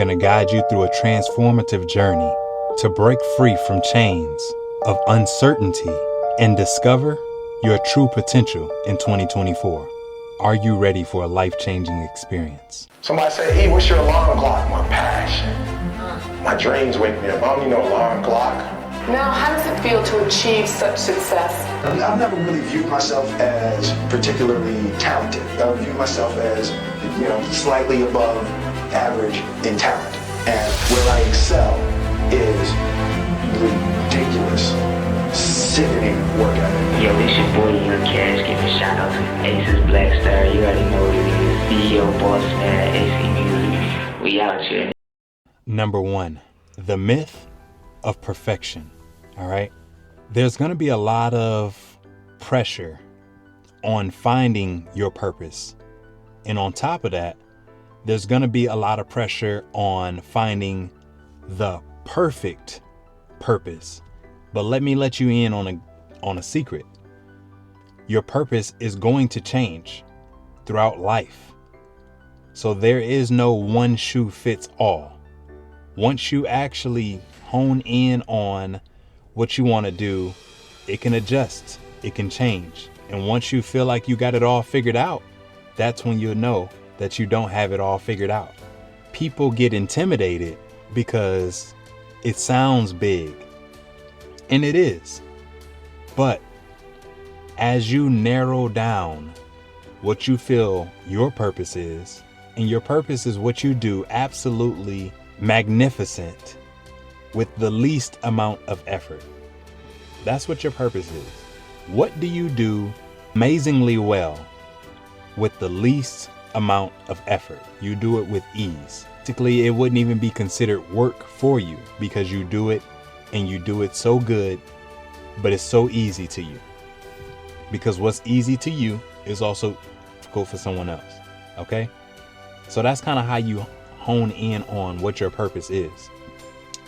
going to guide you through a transformative journey to break free from chains of uncertainty and discover your true potential in 2024. Are you ready for a life-changing experience? Somebody say, "E, what's your alarm clock?" My passion. My dreams wake me up. I don't need no alarm clock. Now, how does it feel to achieve such success? I've never really viewed myself as particularly talented. I view myself as, slightly above average in talent. And where I excel is ridiculous, sickening work ethic. Yo, this your boy, Young Cash, giving shout out to AcesBlackStar. You already know what it is. CEO, boss man, AC Music. We out here. Number 1, the myth of perfection. All right. There's going to be a lot of pressure on finding your purpose. And on top of that, there's going to be a lot of pressure on finding the perfect purpose. But let me let you in on a secret. Your purpose is going to change throughout life. So there is no one shoe fits all. Once you actually hone in on what you want to do, it can adjust, it can change. And once you feel like you got it all figured out, that's when you'll know that you don't have it all figured out. People get intimidated because it sounds big, and it is. But as you narrow down what you feel your purpose is, and your purpose is what you do absolutely magnificent with the least amount of effort. That's what your purpose is. What do you do amazingly well with the least amount of effort? You do it with ease. Basically, it wouldn't even be considered work for you because you do it and you do it so good, but it's so easy to you. Because what's easy to you is also difficult for someone else. Okay? So that's kind of how you hone in on what your purpose is.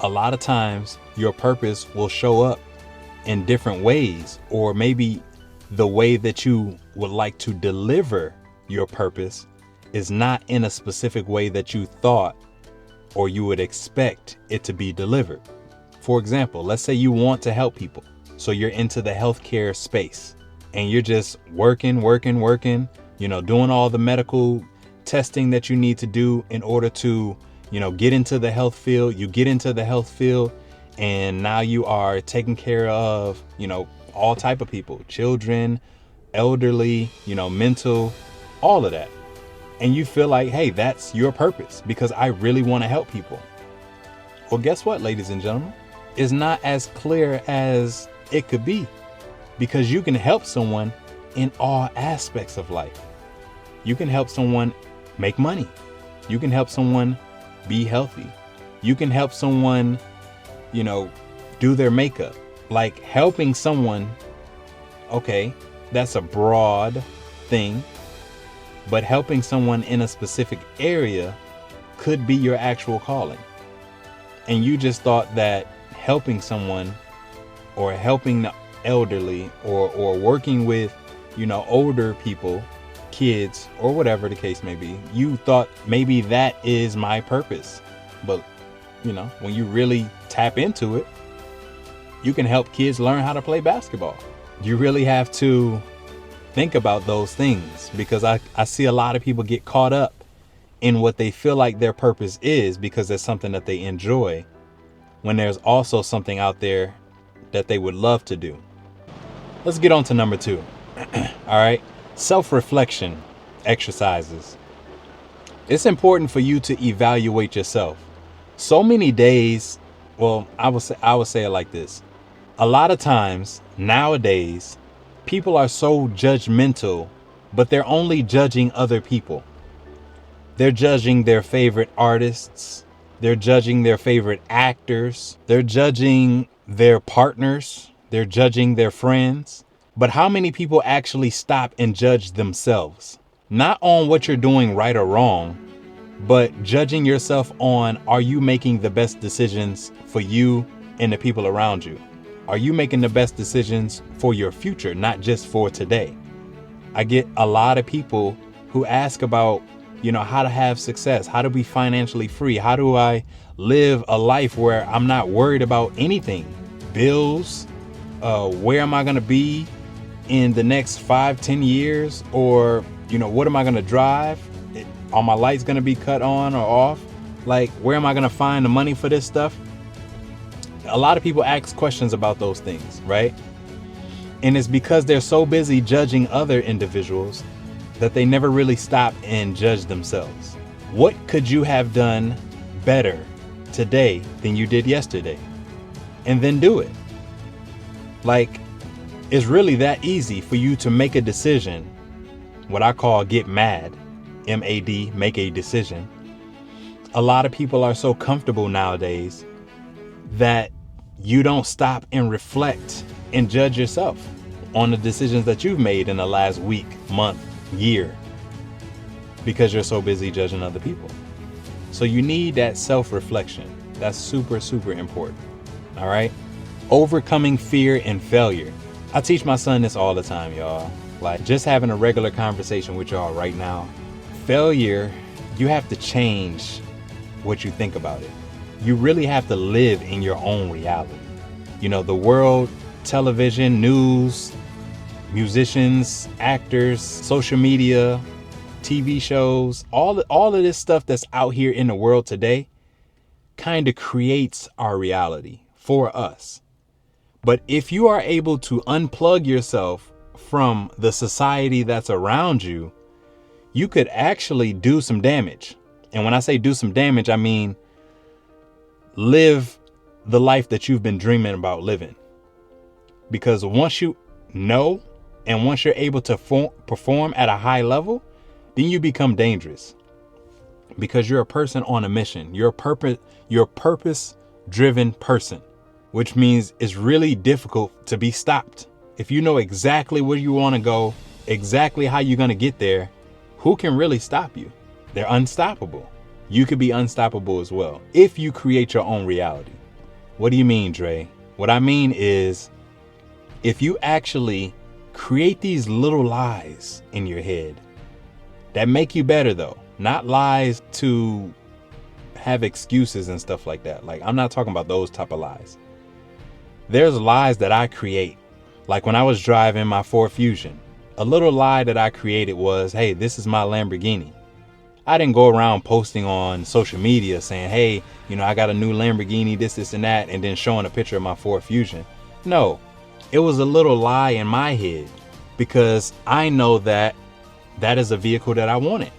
A lot of times your purpose will show up in different ways, or maybe the way that you would like to deliver your purpose is not in a specific way that you thought or you would expect it to be delivered. For example, let's say you want to help people. So you're into the healthcare space and you're just working, doing all the medical testing that you need to do in order to, get into the health field. You get into the health field and now you are taking care of, all type of people, children, elderly, mental, all of that. And you feel like, hey, that's your purpose because I really want to help people. Well, guess what, ladies and gentlemen? It's not as clear as it could be, because you can help someone in all aspects of life. You can help someone make money. You can help someone be healthy. You can help someone, do their makeup. Like helping someone, okay, that's a broad thing, but helping someone in a specific area could be your actual calling. And you just thought that helping someone or helping the elderly or working with, older people, kids, or whatever the case may be, you thought maybe that is my purpose. But, when you really tap into it, you can help kids learn how to play basketball. You really have to think about those things, because I see a lot of people get caught up in what they feel like their purpose is because it's something that they enjoy, when there's also something out there that they would love to do. Let's get on to number 2. All right. Self-reflection exercises. It's important for you to evaluate yourself. So many days, well, I would say it like this. A lot of times nowadays, people are so judgmental, but they're only judging other people. They're judging their favorite artists. They're judging their favorite actors. They're judging their partners. They're judging their friends. But how many people actually stop and judge themselves? Not on what you're doing right or wrong, but judging yourself on, are you making the best decisions for you and the people around you? Are you making the best decisions for your future, not just for today? I get a lot of people who ask about how to have success, how to be financially free, how do I live a life where I'm not worried about anything, bills, where am I going to be in the next 5-10 years, or what am I going to drive, are my lights going to be cut on or off, like where am I going to find the money for this stuff? A lot of people ask questions about those things, right? And it's because they're so busy judging other individuals that they never really stop and judge themselves. What could you have done better today than you did yesterday? And then do it. Like, it's really that easy for you to make a decision, what I call get mad, M-A-D, make a decision. A lot of people are so comfortable nowadays that you don't stop and reflect and judge yourself on the decisions that you've made in the last week, month, year, because you're so busy judging other people. So you need that self-reflection. That's super, super important. All right. Overcoming fear and failure. I teach my son this all the time, y'all. Like, just having a regular conversation with y'all right now. Failure, you have to change what you think about it. You really have to live in your own reality. The world, television, news, musicians, actors, social media, TV shows, all of this stuff that's out here in the world today kind of creates our reality for us. But if you are able to unplug yourself from the society that's around you, you could actually do some damage. And when I say do some damage, I mean live the life that you've been dreaming about living. Because once you know, and once you're able to perform at a high level, then you become dangerous, because you're a person on a mission. You're a purpose-driven person, which means it's really difficult to be stopped. If you know exactly where you want to go, exactly how you're going to get there, who can really stop you? They're unstoppable. You could be unstoppable as well if you create your own reality. What do you mean, Dre? What I mean is, if you actually create these little lies in your head that make you better, though, not lies to have excuses and stuff like that. Like, I'm not talking about those type of lies. There's lies that I create. Like when I was driving my Ford Fusion, a little lie that I created was, hey, this is my Lamborghini. I didn't go around posting on social media saying, hey, I got a new Lamborghini, this and that, and then showing a picture of my Ford Fusion. No, it was a little lie in my head, because I know that is a vehicle that I wanted.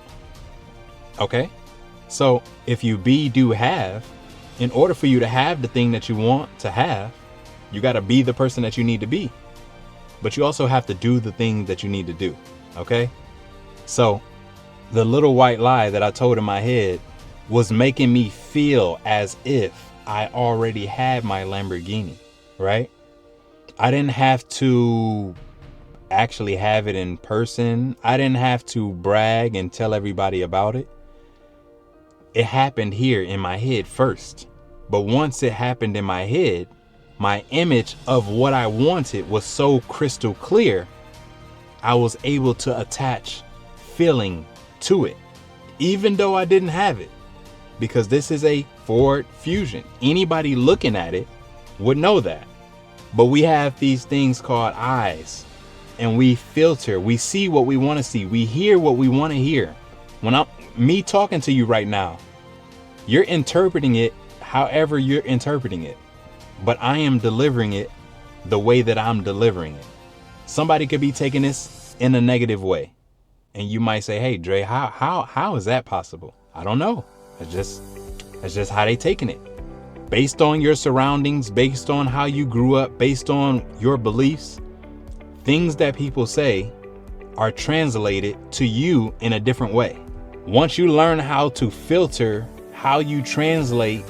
Okay? So if you do have, in order for you to have the thing that you want to have, you got to be the person that you need to be. But you also have to do the thing that you need to do. Okay? So the little white lie that I told in my head was making me feel as if I already had my Lamborghini, right? I didn't have to actually have it in person. I didn't have to brag and tell everybody about it. It happened here in my head first. But once it happened in my head, my image of what I wanted was so crystal clear, I was able to attach feeling to it, even though I didn't have it, because this is a Ford Fusion. Anybody looking at it would know that. But we have these things called eyes, and we filter. We see what we want to see. We hear what we want to hear. When me talking to you right now, you're interpreting it however you're interpreting it, but I am delivering it the way that I'm delivering it. Somebody could be taking this in a negative way, and you might say, hey, Dre, how is that possible? I don't know. It's just how they taking it. Based on your surroundings, based on how you grew up, based on your beliefs, things that people say are translated to you in a different way. Once you learn how to filter how you translate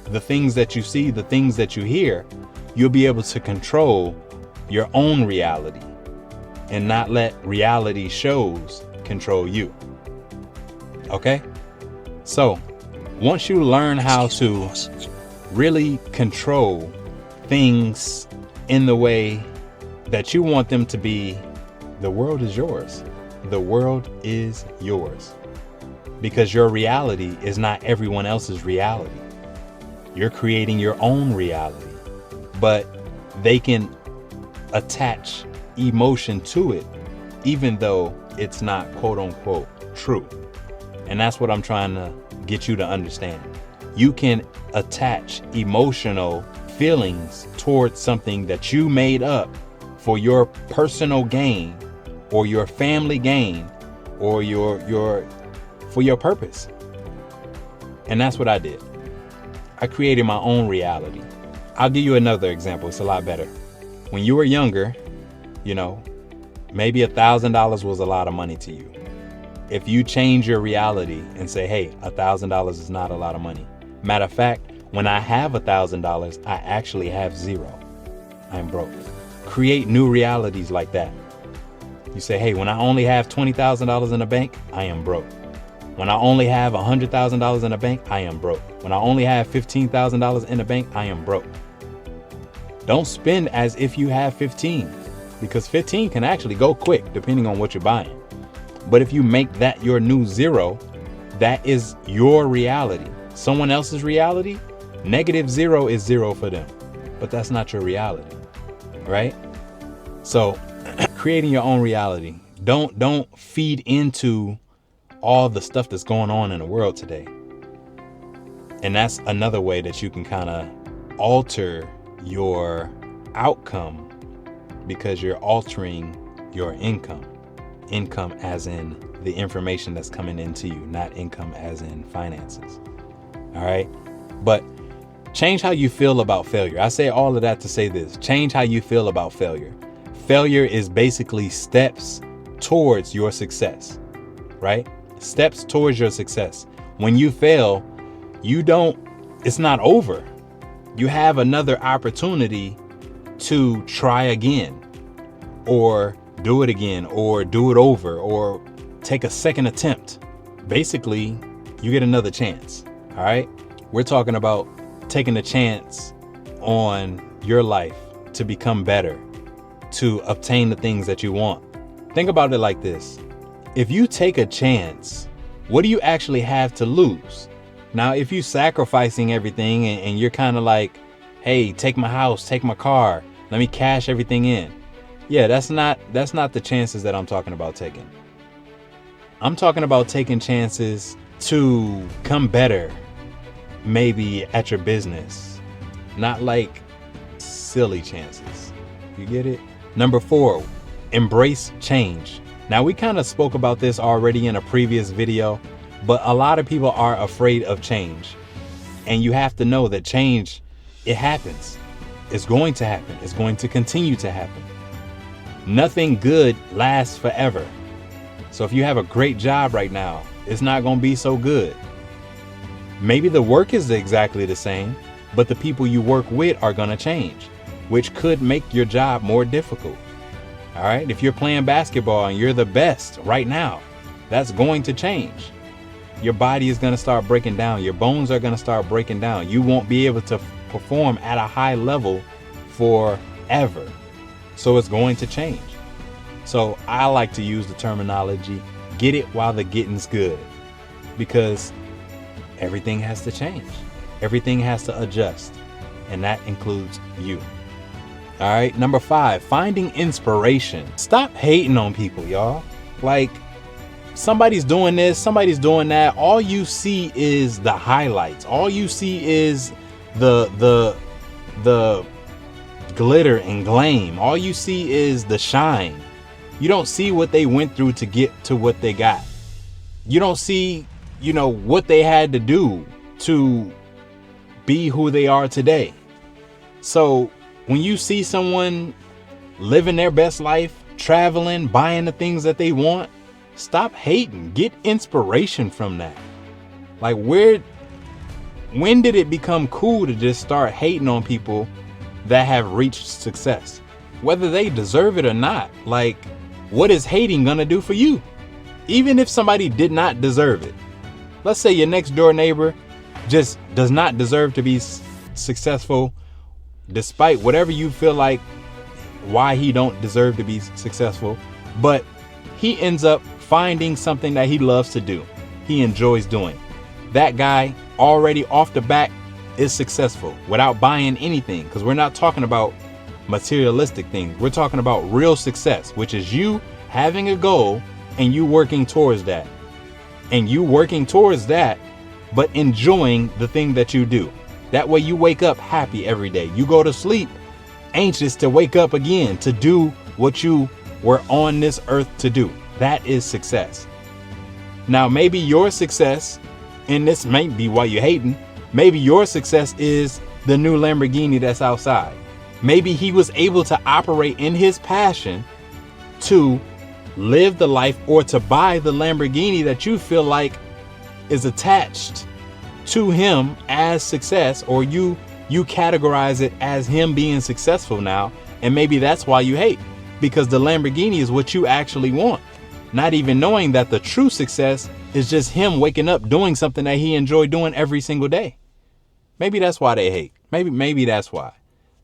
the things that you see, the things that you hear, you'll be able to control your own reality and not let reality shows control you. Okay? So once you learn how to really control things in the way that you want them to be, the world is yours. The world is yours. because your reality is not everyone else's reality. You're creating your own reality, but they can attach emotion to it, even though it's not quote unquote true. And that's what I'm trying to get you to understand. You can attach emotional feelings towards something that you made up for your personal gain or your family gain or for your purpose. And that's what I did. I created my own reality. I'll give you another example. It's a lot better. When you were younger, maybe $1,000 was a lot of money to you. If you change your reality and say, hey, $1,000 is not a lot of money. Matter of fact, when I have $1,000, I actually have zero. I'm broke. Create new realities like that. You say, hey, when I only have $20,000 in the bank, I am broke. When I only have $100,000 in the bank, I am broke. When I only have $15,000 in the bank, I am broke. Don't spend as if you have 15, because 15 can actually go quick depending on what you're buying. But if you make that your new zero, that is your reality. Someone else's reality, -0 is zero for them, but that's not your reality, right? So creating your own reality. Don't feed into all the stuff that's going on in the world today. And that's another way that you can kind of alter your outcome, because you're altering your income. Income as in the information that's coming into you, not income as in finances. All right. But change how you feel about failure. I say all of that to say this. Change how you feel about failure. Failure is basically steps towards your success, right? Steps towards your success. When you fail, it's not over. You have another opportunity to try again, or do it again, or do it over, or take a second attempt. Basically, you get another chance. All right. We're talking about taking a chance on your life to become better, to obtain the things that you want. Think about it like this. If you take a chance, what do you actually have to lose? Now, if you're sacrificing everything and you're kind of like, hey, take my house, take my car, let me cash everything in. Yeah, that's not the chances that I'm talking about taking. I'm talking about taking chances to come better, maybe at your business, not like silly chances. You get it? Number 4, embrace change. Now, we kind of spoke about this already in a previous video, but a lot of people are afraid of change. And you have to know that change, it happens. It's going to happen. It's going to continue to happen. Nothing good lasts forever. So if you have a great job right now, it's not going to be so good. Maybe the work is exactly the same, but the people you work with are going to change, which could make your job more difficult. All right. If you're playing basketball and you're the best right now, that's going to change. Your body is going to start breaking down. Your bones are going to start breaking down. You won't be able to perform at a high level forever. So it's going to change. So I like to use the terminology, get it while the getting's good, because everything has to change. Everything has to adjust. And that includes you. All right. Number 5, finding inspiration. Stop hating on people, y'all. Like, somebody's doing this, somebody's doing that. All you see is the highlights. All you see is the glitter and gleam. All you see is the shine. You don't see what they went through to get to what they got. You don't see, what they had to do to be who they are today. So when you see someone living their best life, traveling, buying the things that they want, stop hating. Get inspiration from that. Like, when did it become cool to just start hating on people that have reached success, whether they deserve it or not? Like, what is hating gonna do for you? Even if somebody did not deserve it. Let's say your next door neighbor just does not deserve to be successful, despite whatever you feel like why he don't deserve to be successful, but he ends up finding something that he loves to do. he enjoys doing. That guy already off the bat is successful without buying anything, because we're not talking about materialistic things. We're talking about real success, which is you having a goal and you working towards that. And you working towards that, but enjoying the thing that you do. That way you wake up happy every day. You go to sleep anxious to wake up again to do what you were on this earth to do. That is success. Now, maybe your success, and this may be why you're hating, maybe your success is the new Lamborghini that's outside. Maybe he was able to operate in his passion to live the life, or to buy the Lamborghini that you feel like is attached to him as success, or you categorize it as him being successful now. And maybe that's why you hate, because the Lamborghini is what you actually want, not even knowing that the true success is just him waking up doing something that he enjoyed doing every single day. Maybe that's why they hate. Maybe that's why.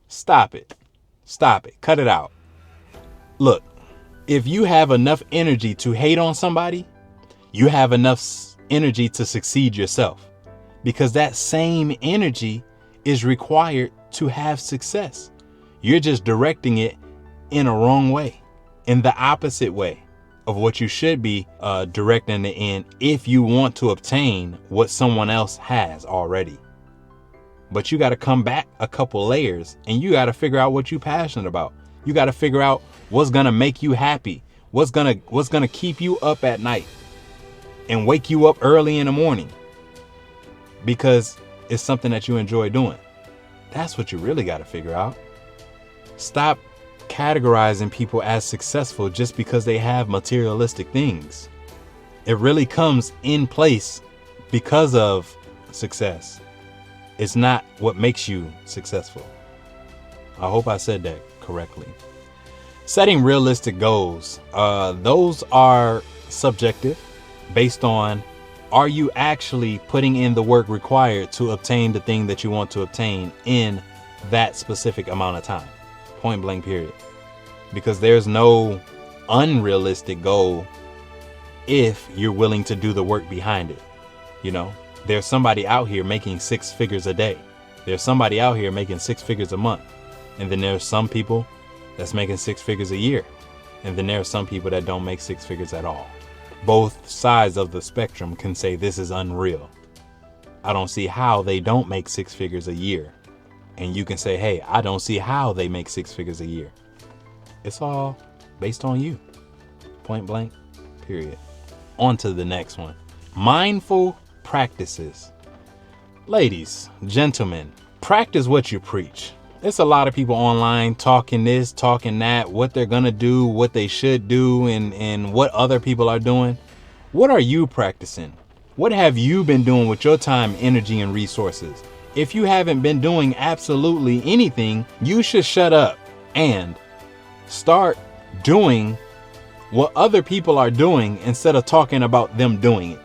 Stop it. Cut it out. Look, if you have enough energy to hate on somebody, you have enough energy to succeed yourself, because that same energy is required to have success. You're just directing it in a wrong way, in the opposite way of what you should be directing it in, if you want to obtain what someone else has already. But you got to come back a couple layers, and you got to figure out what you're passionate about. You got to figure out what's going to make you happy, what's going to keep you up at night and wake you up early in the morning, because it's something that you enjoy doing. That's what you really got to figure out. Stop categorizing people as successful just because they have materialistic things. It really comes in place because of success. It's not what makes you successful. I hope I said that correctly. Setting realistic goals. Those are subjective, based on, are you actually putting in the work required to obtain the thing that you want to obtain in that specific amount of time? Point blank, period. Because there's no unrealistic goal if you're willing to do the work behind it. You know, there's somebody out here making 6 figures a day. There's somebody out here making 6 figures a month. And then there's some people that's making 6 figures a year. And then there are some people that don't make 6 figures at all. Both sides of the spectrum can say this is unreal. I don't see how they don't make 6 figures a year. And you can say, hey, I don't see how they make 6 figures a year. It's all based on you. Point blank, period. On to the next one. Mindful practices. Ladies, gentlemen, practice what you preach. There's a lot of people online talking this, talking that, what they're going to do, what they should do, and what other people are doing. What are you practicing? What have you been doing with your time, energy, and resources? If you haven't been doing absolutely anything, you should shut up and start doing what other people are doing instead of talking about them doing it.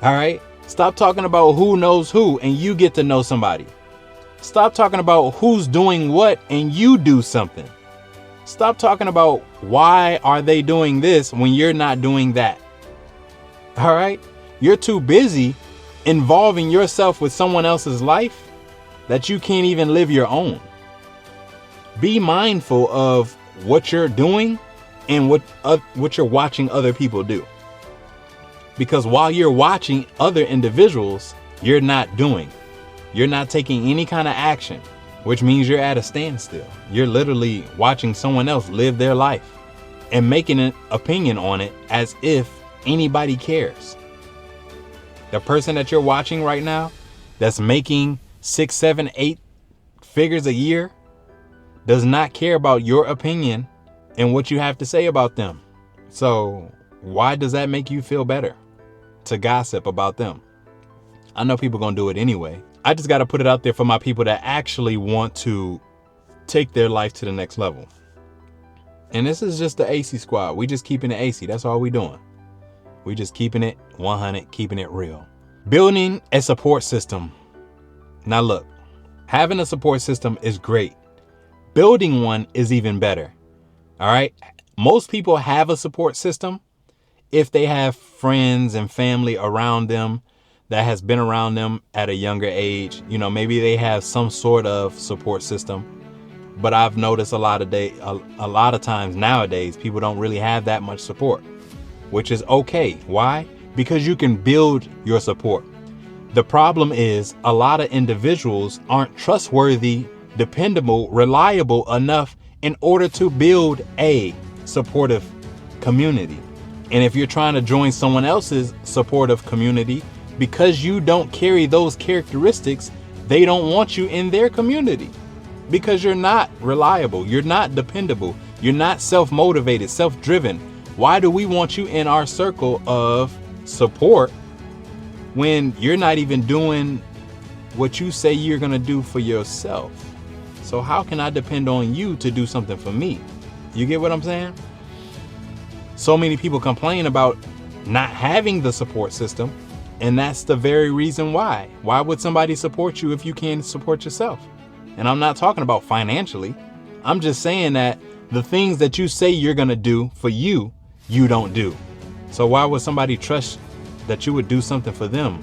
All right? Stop talking about who knows who and you get to know somebody. Stop talking about who's doing what and you do something. Stop talking about why are they doing this when you're not doing that. All right? You're too busy involving yourself with someone else's life that you can't even live your own. Be mindful of what you're doing and what you're watching other people do. Because while you're watching other individuals, you're not doing. You're not taking any kind of action, which means you're at a standstill. You're literally watching someone else live their life and making an opinion on it as if anybody cares. The person that you're watching right now that's making 6, 7, 8 figures a year does not care about your opinion and what you have to say about them. So why does that make you feel better to gossip about them? I know people gonna do it anyway. I just got to put it out there for my people that actually want to take their life to the next level. And this is just the AC squad. We just keeping it AC. That's all we doing. We just keeping it 100, keeping it real. Building a support system. Now look, having a support system is great. Building one is even better. All right. Most people have a support system. if they have friends and family around them that has been around them at a younger age, maybe they have some sort of support system. But I've noticed a lot of times nowadays, people don't really have that much support, which is okay. Why? Because you can build your support. The problem is a lot of individuals aren't trustworthy, dependable, reliable enough in order to build a supportive community. And if you're trying to join someone else's supportive community, because you don't carry those characteristics, they don't want you in their community. Because you're not reliable, you're not dependable, you're not self-motivated, self-driven. Why do we want you in our circle of support when you're not even doing what you say you're going to do for yourself? So how can I depend on you to do something for me? You get what I'm saying? So many people complain about not having the support system, and that's the very reason why. Why would somebody support you if you can't support yourself? And I'm not talking about financially. I'm just saying that the things that you say you're going to do for you, you don't do. So why would somebody trust that you would do something for them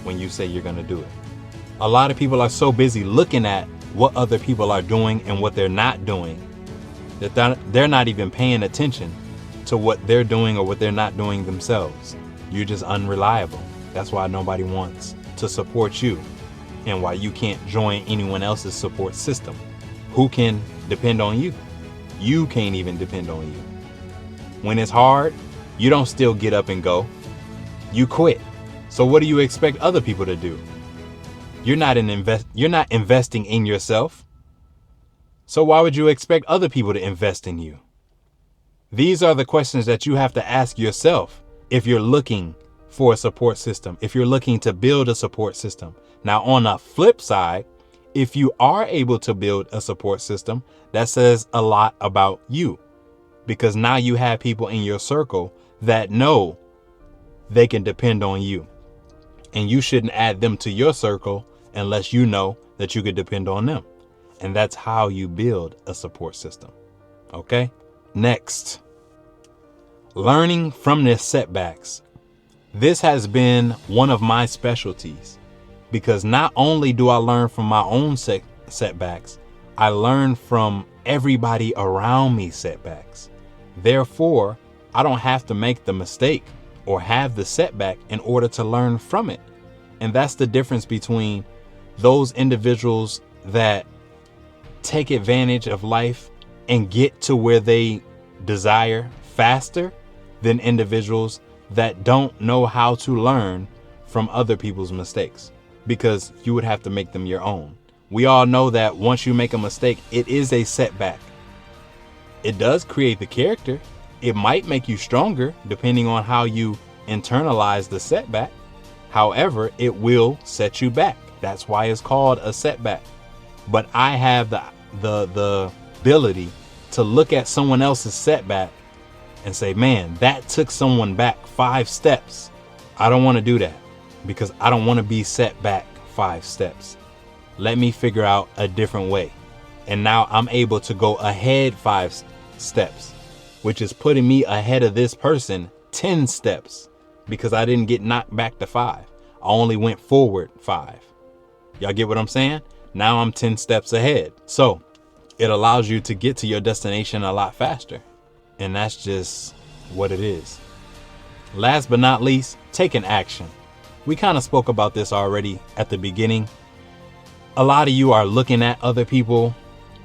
when you say you're going to do it? A lot of people are so busy looking at what other people are doing and what they're not doing that they're not even paying attention to what they're doing or what they're not doing themselves. You're just unreliable. That's why nobody wants to support you, and why you can't join anyone else's support system. Who can depend on you? You can't even depend on you. When it's hard, you don't still get up and go. You quit. So what do you expect other people to do? You're not investing in yourself. So why would you expect other people to invest in you? These are the questions that you have to ask yourself if you're looking for a support system, if you're looking to build a support system. Now, on the flip side, if you are able to build a support system, that says a lot about you, because now you have people in your circle that know they can depend on you, and you shouldn't add them to your circle unless you know that you could depend on them. And that's how you build a support system. Okay. Next, learning from their setbacks. This has been one of my specialties, because not only do I learn from my own setbacks, I learn from everybody around me setbacks. Therefore, I don't have to make the mistake or have the setback in order to learn from it. And that's the difference between those individuals that take advantage of life and get to where they desire faster than individuals that don't know how to learn from other people's mistakes, because you would have to make them your own. We all know that once you make a mistake, it is a setback. It does create the character. It might make you stronger depending on how you internalize the setback. However, it will set you back. That's why it's called a setback. But I have the ability to look at someone else's setback and say, man, that took someone back 5 steps. I don't want to do that, because I don't want to be set back 5 steps. Let me figure out a different way. And now I'm able to go ahead 5 steps, which is putting me ahead of this person 10 steps, because I didn't get knocked back to 5. I only went forward 5. Y'all get what I'm saying? Now I'm 10 steps ahead. So it allows you to get to your destination a lot faster. And that's just what it is. Last but not least, taking action. We kind of spoke about this already at the beginning. A lot of you are looking at other people,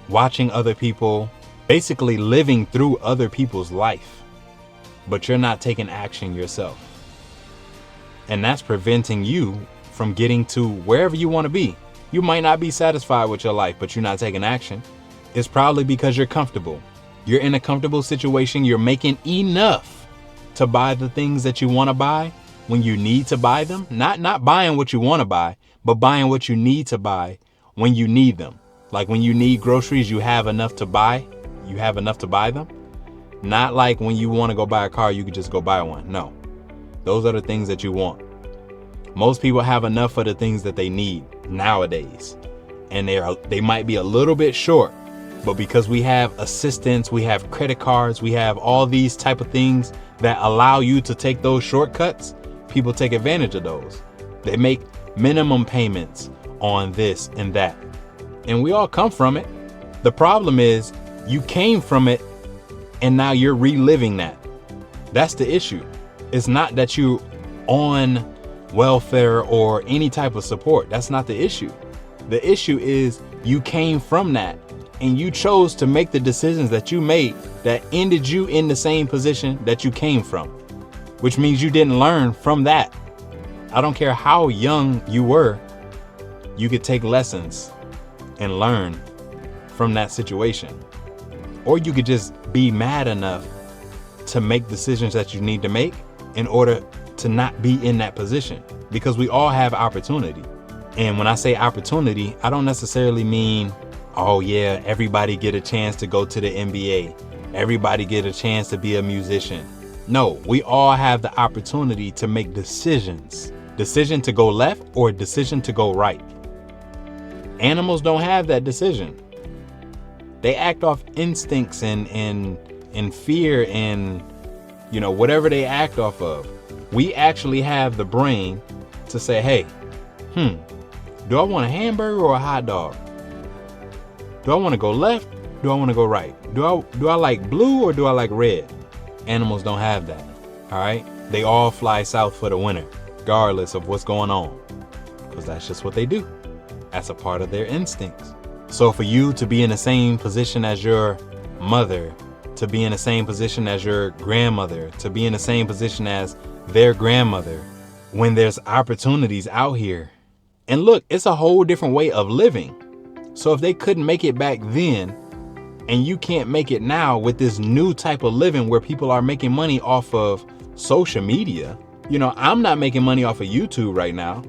watching other people, basically living through other people's life, but you're not taking action yourself. And that's preventing you from getting to wherever you want to be. You might not be satisfied with your life, but you're not taking action. It's probably because you're comfortable. You're in a comfortable situation. You're making enough to buy the things that you want to buy when you need to buy them. Not buying what you want to buy, but buying what you need to buy when you need them. Like when you need groceries, you have enough to buy. You have enough to buy them. Not like when you want to go buy a car, you could just go buy one. No, those are the things that you want. Most people have enough for the things that they need nowadays, and they might be a little bit short. But because we have assistance, we have credit cards, we have all these type of things that allow you to take those shortcuts, people take advantage of those. They make minimum payments on this and that. And we all come from it. The problem is you came from it and now you're reliving that. That's the issue. It's not that you on welfare or any type of support. That's not the issue. The issue is you came from that and you chose to make the decisions that you made that ended you in the same position that you came from, which means you didn't learn from that. I don't care how young you were, you could take lessons and learn from that situation. Or you could just be mad enough to make decisions that you need to make in order to not be in that position, because we all have opportunity. And when I say opportunity, I don't necessarily mean, oh yeah, everybody get a chance to go to the NBA. Everybody get a chance to be a musician. No, we all have the opportunity to make decisions. Decision to go left or decision to go right. Animals don't have that decision. They act off instincts and fear and, you know, whatever they act off of. We actually have the brain to say, hey, do I want a hamburger or a hot dog? Do I want to go left? Do I want to go right? Do I like blue or do I like red? Animals don't have that. All right. They all fly south for the winter, regardless of what's going on, because that's just what they do. That's a part of their instincts. So for you to be in the same position as your mother, to be in the same position as your grandmother, to be in the same position as their grandmother, when there's opportunities out here. And look, it's a whole different way of living. So if they couldn't make it back then, and you can't make it now with this new type of living where people are making money off of social media, you know, I'm not making money off of YouTube right now,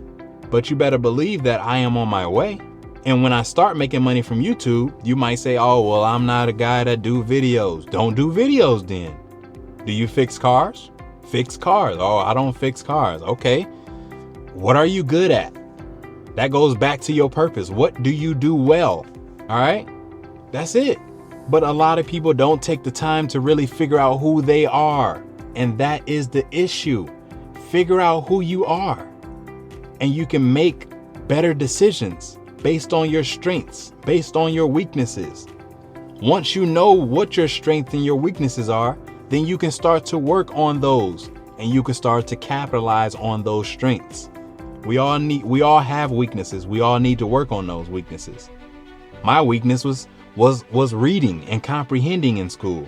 but you better believe that I am on my way. And when I start making money from YouTube, you might say, oh, well, I'm not a guy that do videos. Don't do videos then. Do you fix cars? Fix cars. Oh, I don't fix cars. Okay. What are you good at? That goes back to your purpose. What do you do well? All right. That's it. But a lot of people don't take the time to really figure out who they are. And that is the issue. Figure out who you are. And you can make better decisions based on your strengths, based on your weaknesses. Once you know what your strengths and your weaknesses are, then you can start to work on those and you can start to capitalize on those strengths. We all have weaknesses. We all need to work on those weaknesses. My weakness was reading and comprehending in school.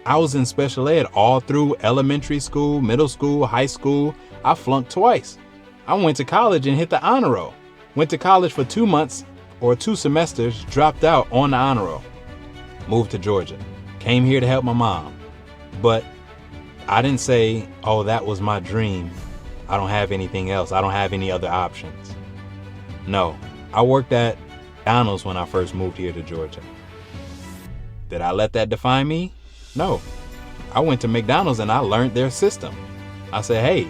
I was in special ed all through elementary school, middle school, high school. I flunked twice. I went to college and hit the honor roll. Went to college for 2 months or 2 semesters, dropped out on the honor roll. Moved to Georgia. Came here to help my mom. But I didn't say, oh, that was my dream. I don't have anything else. I don't have any other options. No, I worked at McDonald's when I first moved here to Georgia. Did I let that define me? No. I went to McDonald's and I learned their system. I said, hey,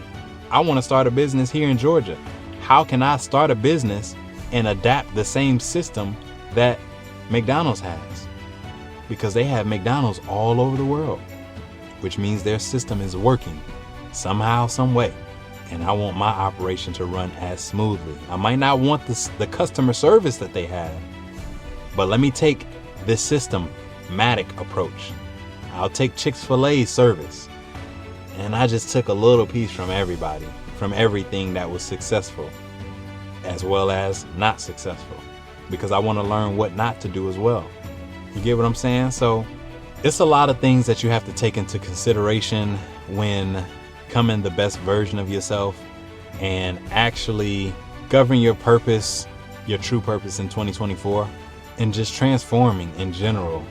I want to start a business here in Georgia. How can I start a business and adapt the same system that McDonald's has? Because they have McDonald's all over the world, which means their system is working somehow, some way. And I want my operation to run as smoothly. I might not want the customer service that they have, but let me take this systematic approach. I'll take Chick-fil-A service. And I just took a little piece from everybody, from everything that was successful as well as not successful, because I want to learn what not to do as well. You get what I'm saying? So it's a lot of things that you have to take into consideration when becoming the best version of yourself and actually governing your purpose, your true purpose in 2024, and just transforming in general.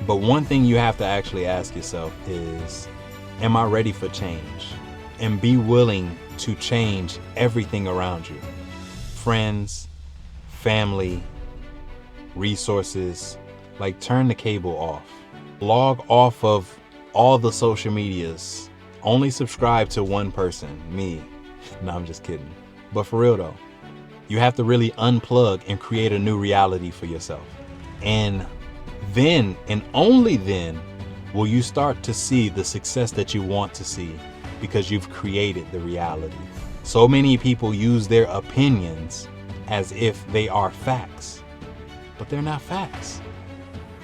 But one thing you have to actually ask yourself is, am I ready for change? And be willing to change everything around you. Friends, family, resources. Like, turn the cable off. Log off of all the social medias. Only subscribe to one person, me. No, I'm just kidding. But for real though, you have to really unplug and create a new reality for yourself. And then, and only then, will you start to see the success that you want to see because you've created the reality. So many people use their opinions as if they are facts, but they're not facts.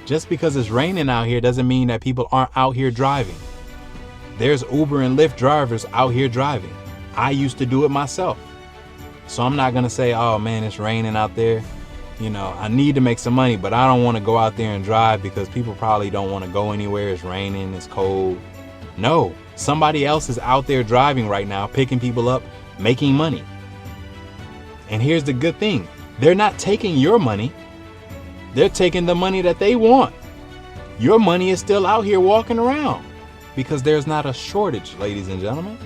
Just because it's raining out here doesn't mean that people aren't out here driving. There's Uber and Lyft drivers out here driving. I used to do it myself. So I'm not gonna say, oh man, it's raining out there. You know, I need to make some money, but I don't want to go out there and drive because people probably don't want to go anywhere. It's raining, it's cold. No, somebody else is out there driving right now, picking people up, making money. And here's the good thing. They're not taking your money. They're taking the money that they want. Your money is still out here walking around because there's not a shortage, ladies and gentlemen.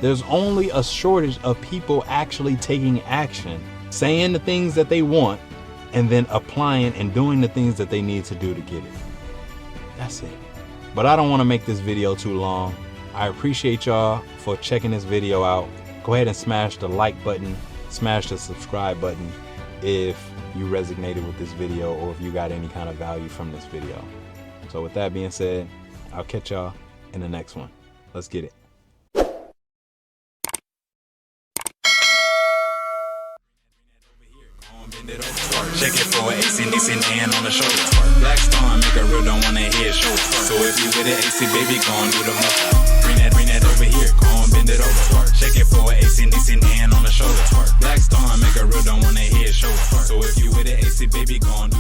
There's only a shortage of people actually taking action, saying the things that they want, and then applying and doing the things that they need to do to get it. That's it. But I don't want to make this video too long. I appreciate y'all for checking this video out. Go ahead and smash the like button, smash the subscribe button if you resonated with this video or if you got any kind of value from this video. So with that being said, I'll catch y'all in the next one. Let's get it. Check it for AC, and on the shoulder. BlackStar, make a real, don't wanna hear shoulder. So if you with it, AC, baby, go and do the most. Bring that over here, go and bend it over. Check it for AC, and on the shoulder. BlackStar, make a real, don't wanna hear shoulder. So if you with it, AC, baby, go and do